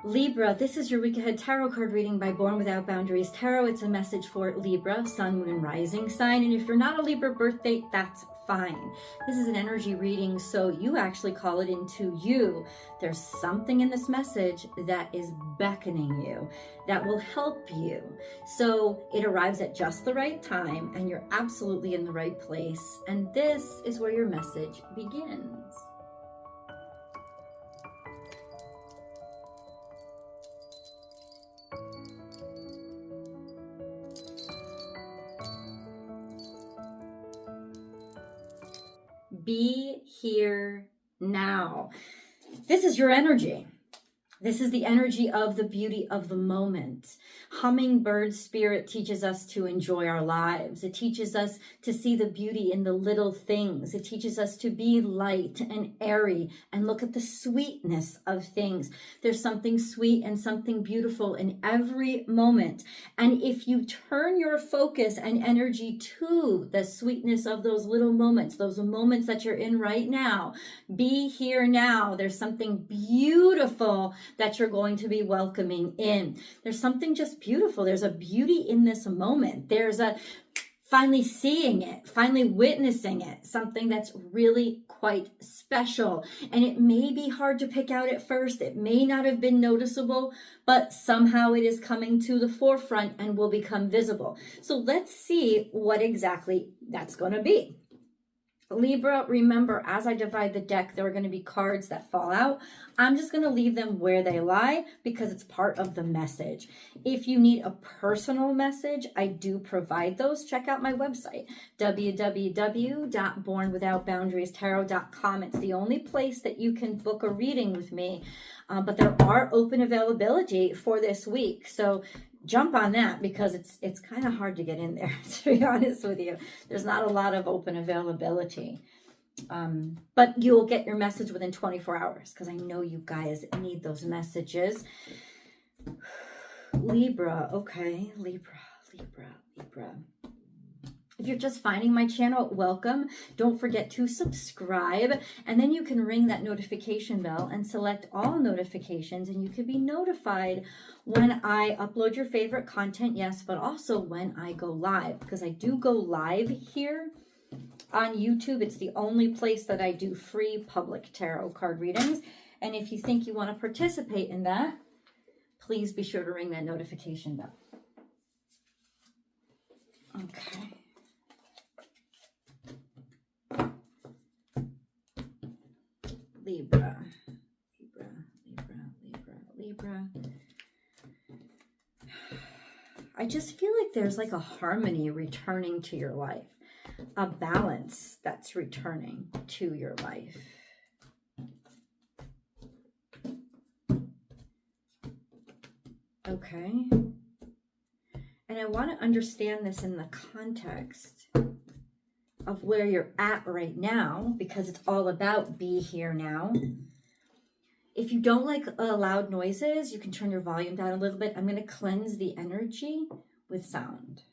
Libra, this is your week ahead tarot card reading by Born Without Boundaries Tarot. It's a message for Libra, sun, moon, and rising sign. And if you're not a Libra birth date, that's fine. This is an energy reading, so you actually call it into you. There's something in this message that is beckoning you, that will help you. So it arrives at just the right time, and you're absolutely in the right place. And this is where your message begins. Be here now. This is your energy. This is the energy of the beauty of the moment. Hummingbird spirit teaches us to enjoy our lives. It teaches us to see the beauty in the little things. It teaches us to be light and airy and look at the sweetness of things. There's something sweet and something beautiful in every moment. And if you turn your focus and energy to the sweetness of those little moments, those moments that you're in right now, be here now. There's something beautiful that you're going to be welcoming in. There's something just beautiful. There's a beauty in this moment. There's a finally seeing it, finally witnessing it, something that's really quite special. And it may be hard to pick out at first. It may not have been noticeable, but somehow it is coming to the forefront and will become visible. So let's see what exactly that's going to be. Libra, remember, as I divide the deck, there are going to be cards that fall out. I'm just going to leave them where they lie because it's part of the message. If you need a personal message, I do provide those. Check out my website, www.bornwithoutboundariestarot.com. It's the only place that you can book a reading with me, but there are open availability for this week. So jump on that because it's kind of hard to get in there, to be honest with you. There's not a lot of open availability. But you'll get your message within 24 hours because I know you guys need those messages. Libra, okay, Libra. If you're just finding my channel, welcome. Don't forget to subscribe, and then you can ring that notification bell and select all notifications, and you can be notified when I upload your favorite content, yes, but also when I go live, because I do go live here on YouTube. It's the only place that I do free public tarot card readings, and if you think you want to participate in that, please be sure to ring that notification bell. Okay. Libra. I just feel like there's like a harmony returning to your life, a balance that's returning to your life. Okay. And I want to understand this in the context of where you're at right now, because it's all about be here now. If you don't like loud noises, you can turn your volume down a little bit. I'm going to cleanse the energy with sound.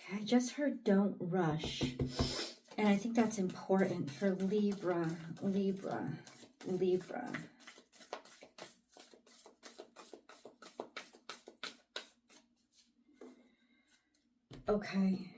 I just heard don't rush. And I think that's important for Libra. Okay.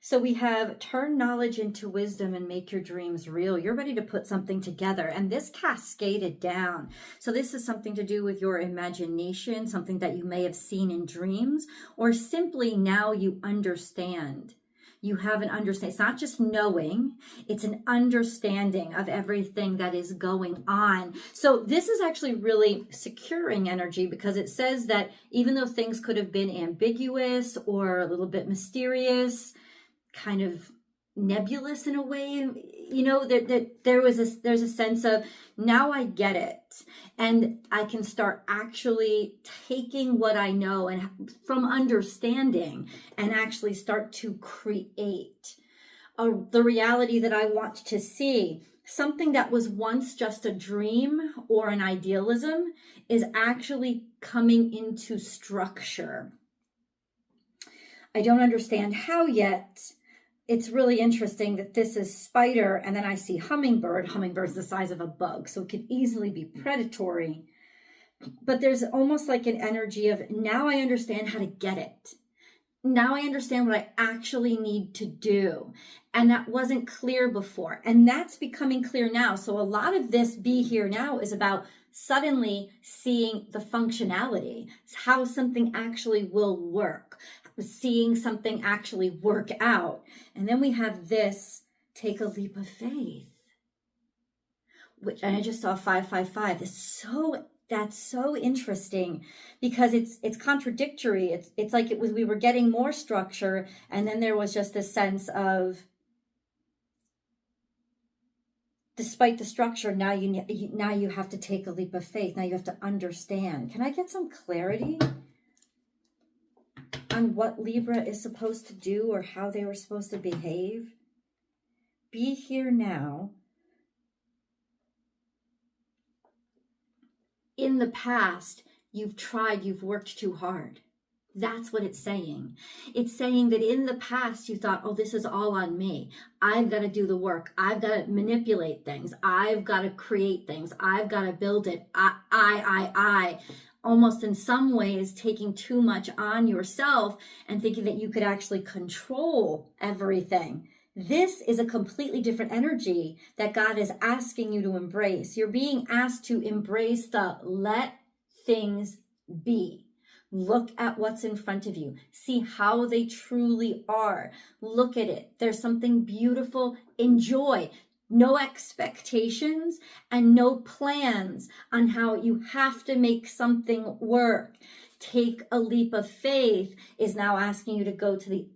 So we have turn knowledge into wisdom and make your dreams real. You're ready to put something together, and this cascaded down. So this is something to do with your imagination, something that you may have seen in dreams, or simply now you understand. You have an understanding. It's not just knowing, it's an understanding of everything that is going on. So this is actually really securing energy, because it says that even though things could have been ambiguous or a little bit mysterious, kind of nebulous in a way, you know, that there's a sense of, now I get it, and I can start actually taking what I know and from understanding and actually start to create the reality that I want to see. Something that was once just a dream or an idealism is actually coming into structure. I don't understand how yet. It's really interesting that this is spider, and then I see hummingbird. Hummingbird's the size of a bug, so it could easily be predatory. But there's almost like an energy of, now I understand how to get it. Now I understand what I actually need to do. And that wasn't clear before. And that's becoming clear now. So a lot of this Be Here Now is about suddenly seeing the functionality, how something actually will work, seeing something actually work out. And then we have this, take a leap of faith, which, and I just saw 555. That's so interesting, because it's contradictory. It's like we were getting more structure, and then there was just this sense of, despite the structure, now you have to take a leap of faith. Now you have to understand. Can I get some clarity on what Libra is supposed to do or how they were supposed to behave? Be here now. In the past, you've worked too hard. That's what it's saying. It's saying that in the past, you thought, oh, this is all on me. I've got to do the work. I've got to manipulate things. I've got to create things. I've got to build it. I. Almost in some ways taking too much on yourself and thinking that you could actually control everything. This is a completely different energy that God is asking you to embrace. You're being asked to embrace the let things be. Look at what's in front of you. See how they truly are. Look at it. There's something beautiful. Enjoy. No expectations and no plans on how you have to make something work. Take a leap of faith is now asking you to go to the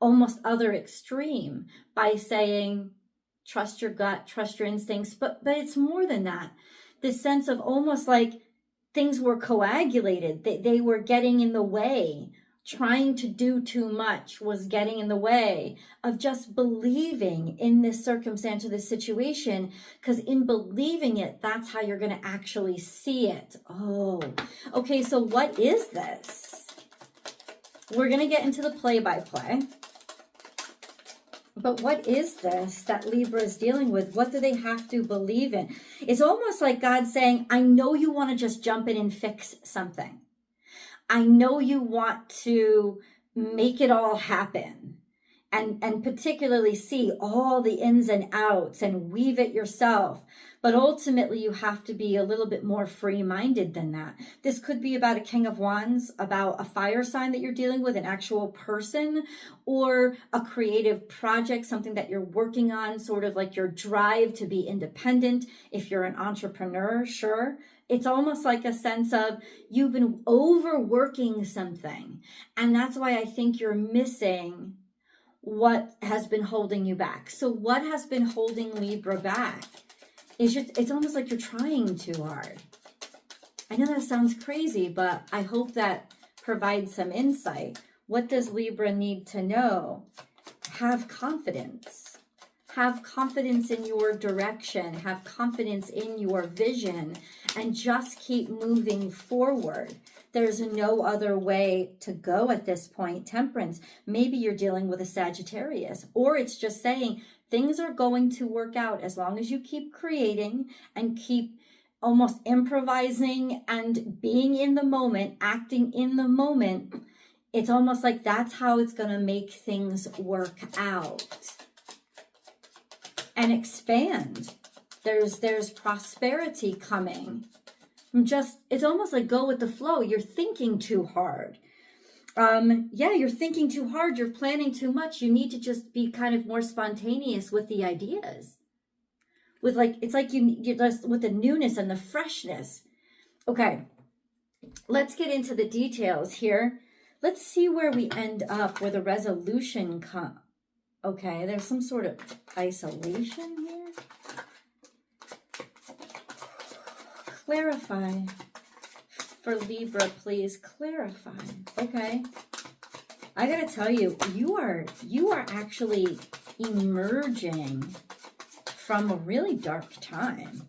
almost other extreme by saying, trust your gut, trust your instincts. But it's more than that. This sense of almost like things were coagulated. They were getting in the way. Trying to do too much was getting in the way of just believing in this circumstance or this situation, because in believing it, that's how you're going to actually see it. Oh, okay. So what is this? We're going to get into the play-by-play. But what is this that Libra is dealing with? What do they have to believe in? It's almost like God saying, I know you want to just jump in and fix something. I know you want to make it all happen and particularly see all the ins and outs and weave it yourself. But ultimately, you have to be a little bit more free-minded than that. This could be about a King of Wands, about a fire sign that you're dealing with, an actual person, or a creative project, something that you're working on, sort of like your drive to be independent. If you're an entrepreneur, sure. It's almost like a sense of you've been overworking something. And that's why I think you're missing what has been holding you back. So what has been holding Libra back? It's almost like you're trying too hard. I know that sounds crazy, but I hope that provides some insight. What does Libra need to know? Have confidence. Have confidence in your direction. Have confidence in your vision. And just keep moving forward. There's no other way to go at this point. Temperance. Maybe you're dealing with a Sagittarius. Or it's just saying things are going to work out as long as you keep creating and keep almost improvising and being in the moment, acting in the moment. It's almost like that's how it's going to make things work out and expand. There's prosperity coming. It's almost like go with the flow. You're thinking too hard. Yeah, you're thinking too hard. You're planning too much. You need to just be kind of more spontaneous with the ideas. With like, it's like you're just with the newness and the freshness. Okay, let's get into the details here. Let's see where we end up, where the resolution comes. Okay, there's some sort of isolation here. Clarify. For Libra, please clarify. Okay. I gotta tell you, you are actually emerging from a really dark time.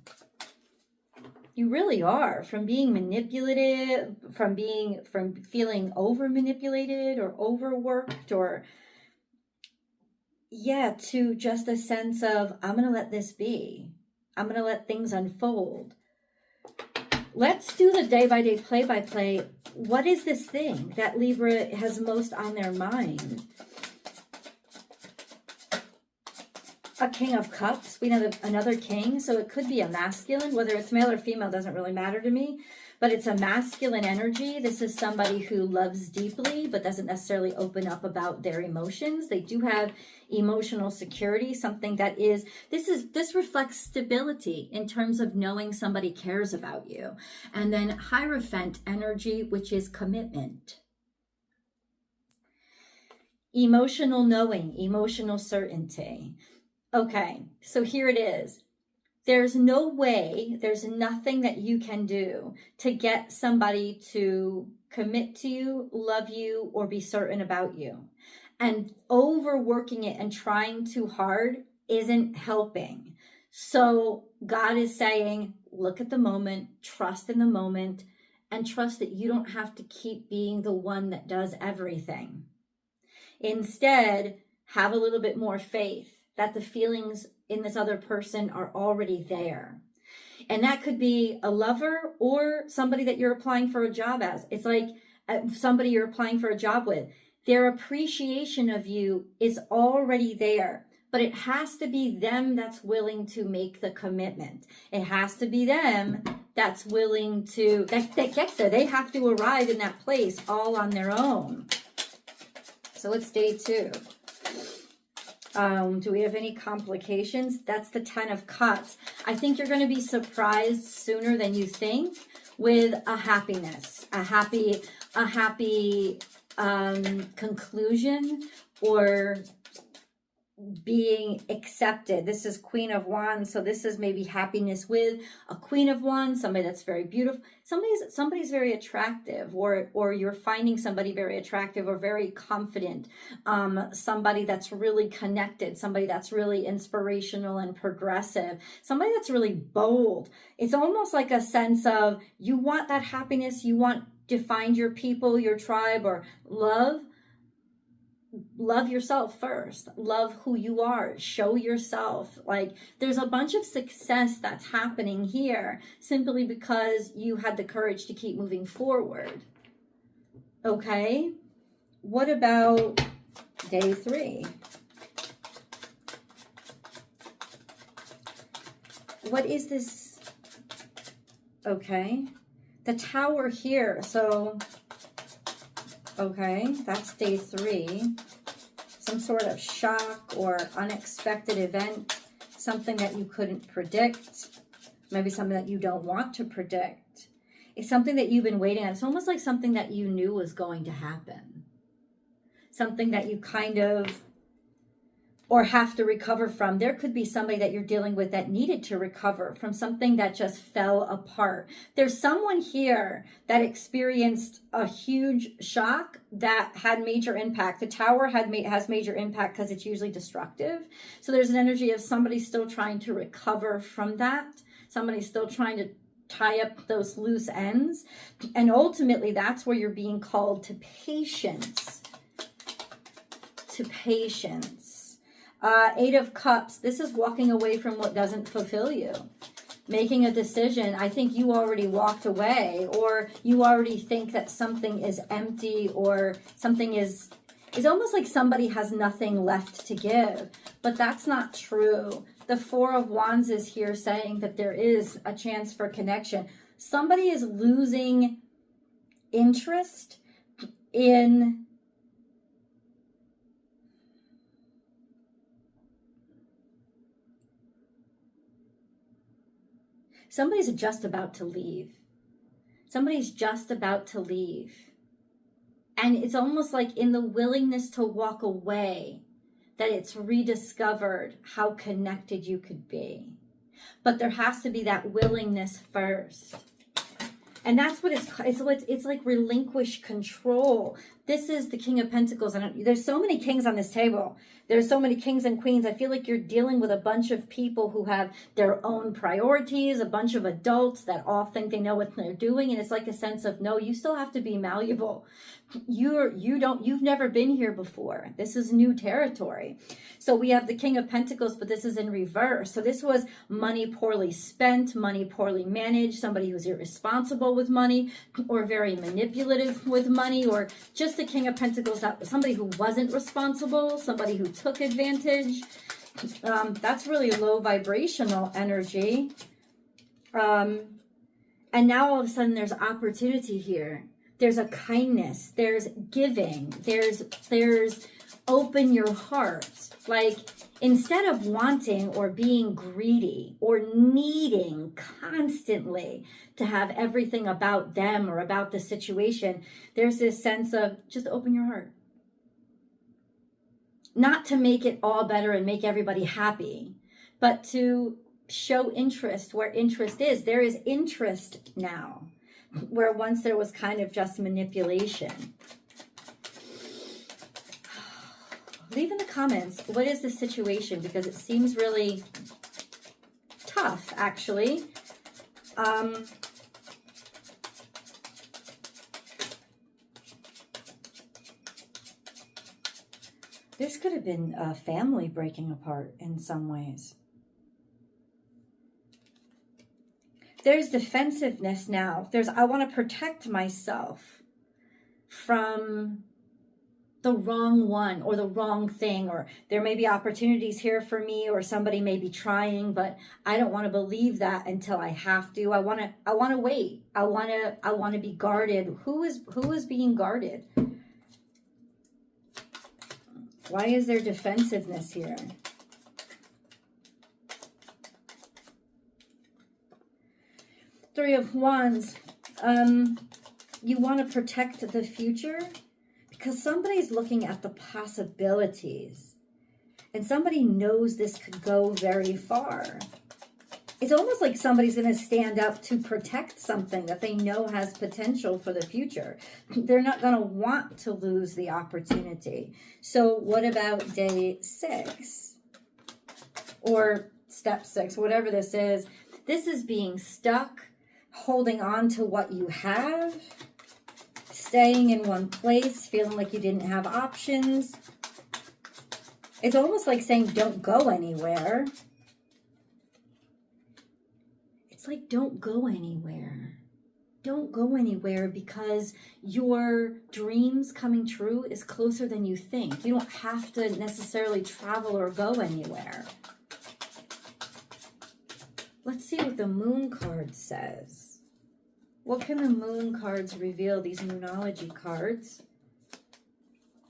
You really are. From being manipulative, from feeling over manipulated or overworked, or yeah, to just a sense of, I'm gonna let this be. I'm gonna let things unfold. Let's do the day-by-day, play-by-play. What is this thing that Libra has most on their mind? A King of Cups. We know another king, so it could be a masculine. Whether it's male or female doesn't really matter to me, but it's a masculine energy. This is somebody who loves deeply but doesn't necessarily open up about their emotions. They do have emotional security, something that is, this reflects stability in terms of knowing somebody cares about you. And then Hierophant energy, which is commitment. Emotional knowing, emotional certainty. Okay, so here it is. There's no way, there's nothing that you can do to get somebody to commit to you, love you, or be certain about you. And overworking it and trying too hard isn't helping. So God is saying, look at the moment, trust in the moment, and trust that you don't have to keep being the one that does everything. Instead, have a little bit more faith that the feelings in this other person are already there. And that could be a lover or somebody that you're applying for a job as. It's like somebody you're applying for a job with. Their appreciation of you is already there, but it has to be them that's willing to make the commitment. It has to be them that's willing to, that gets there. They have to arrive in that place all on their own. So it's day 2. Do we have any complications? That's the 10 of Cups. I think you're going to be surprised sooner than you think with a happiness, a happy conclusion, or being accepted. This is Queen of Wands, so this is maybe happiness with a Queen of Wands, somebody that's very beautiful. Somebody's very attractive, or you're finding somebody very attractive or very confident. Somebody that's really connected, somebody that's really inspirational and progressive, somebody that's really bold. It's almost like a sense of you want that happiness, you want to find your people, your tribe, or love yourself first. Love who you are. Show yourself. Like, there's a bunch of success that's happening here simply because you had the courage to keep moving forward. Okay? What about day 3? What is this? Okay. The Tower here. So, okay, that's day 3. Some sort of shock or unexpected event, something that you couldn't predict, maybe something that you don't want to predict. It's something that you've been waiting on. It's almost like something that you knew was going to happen. Something that you kind of, or have to recover from. There could be somebody that you're dealing with that needed to recover from something that just fell apart. There's someone here that experienced a huge shock that had major impact. The Tower has major impact because it's usually destructive. So there's an energy of somebody still trying to recover from that. Somebody's still trying to tie up those loose ends. And ultimately, that's where you're being called to patience. To patience. 8 of Cups. This is walking away from what doesn't fulfill you. Making a decision. I think you already walked away, or you already think that something is empty, or something is almost like somebody has nothing left to give. But that's not true. The 4 of Wands is here saying that there is a chance for connection. Somebody is losing interest in somebody's just about to leave. Somebody's just about to leave. And it's almost like in the willingness to walk away that it's rediscovered how connected you could be. But there has to be that willingness first. And that's what it's like relinquish control. This is the King of Pentacles. And there's so many kings on this table. There's so many kings and queens. I feel like you're dealing with a bunch of people who have their own priorities, a bunch of adults that all think they know what they're doing. And it's like a sense of, no, you still have to be malleable. You've never been here before. This is new territory. So we have the King of Pentacles, but this is in reverse. So this was money poorly spent, money poorly managed, somebody who's irresponsible with money or very manipulative with money, or just the King of Pentacles, that somebody who wasn't responsible, somebody who took advantage. That's really low vibrational energy. And now all of a sudden there's opportunity here. There's a kindness, there's giving, there's open your heart. Like, instead of wanting or being greedy or needing constantly to have everything about them or about the situation, there's this sense of just open your heart. Not to make it all better and make everybody happy, but to show interest where interest is. There is interest now, where once there was kind of just manipulation. Leave in the comments, what is the situation? Because it seems really tough, actually. This could have been a family breaking apart in some ways. There's defensiveness now. I want to protect myself from the wrong one or the wrong thing, or there may be opportunities here for me, or somebody may be trying, but I don't want to believe that until I have to. I want to wait. I want to be guarded. Who is being guarded? Why is there defensiveness here? Three of Wands. You want to protect the future because somebody's looking at the possibilities, and somebody knows this could go very far. It's almost like somebody's going to stand up to protect something that they know has potential for the future. They're not going to want to lose the opportunity. So what about day 6 or step 6, whatever this is? This is being stuck, holding on to what you have, staying in one place, feeling like you didn't have options. It's almost like saying don't go anywhere. It's like don't go anywhere. Don't go anywhere because your dreams coming true is closer than you think. You don't have to necessarily travel or go anywhere. Let's see what the Moon card says. What can the Moon cards reveal, these Moonology cards?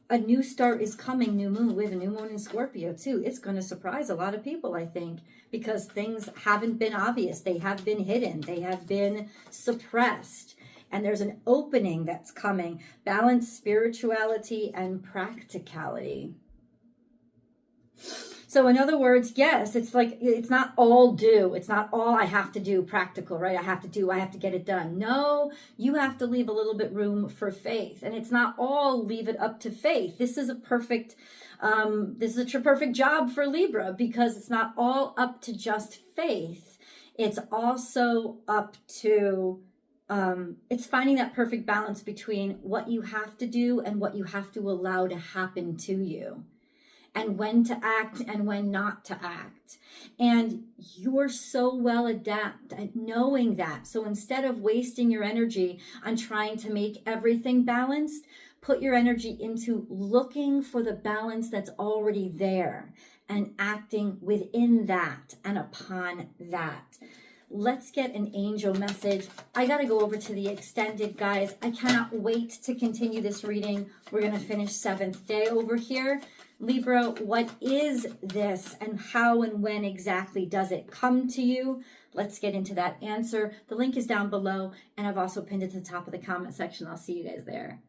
A new start is coming, new moon. We have a new moon in Scorpio too. It's going to surprise a lot of people, I think, because things haven't been obvious. They have been hidden. They have been suppressed. And there's an opening that's coming. Balance, spirituality, and practicality. So in other words, yes, it's like, it's not all do. It's not all I have to do practical, right? I have to get it done. No, you have to leave a little bit room for faith. And it's not all leave it up to faith. This is a perfect job for Libra, because it's not all up to just faith. It's also up to, it's finding that perfect balance between what you have to do and what you have to allow to happen to you, and when to act and when not to act. And you're so well adept at knowing that. So instead of wasting your energy on trying to make everything balanced, put your energy into looking for the balance that's already there and acting within that and upon that. Let's get an angel message. I got to go over to the extended, guys. I cannot wait to continue this reading. We're going to finish 7th day over here. Libra, what is this and how and when exactly does it come to you? Let's get into that answer. The link is down below, and I've also pinned it to the top of the comment section. I'll see you guys there.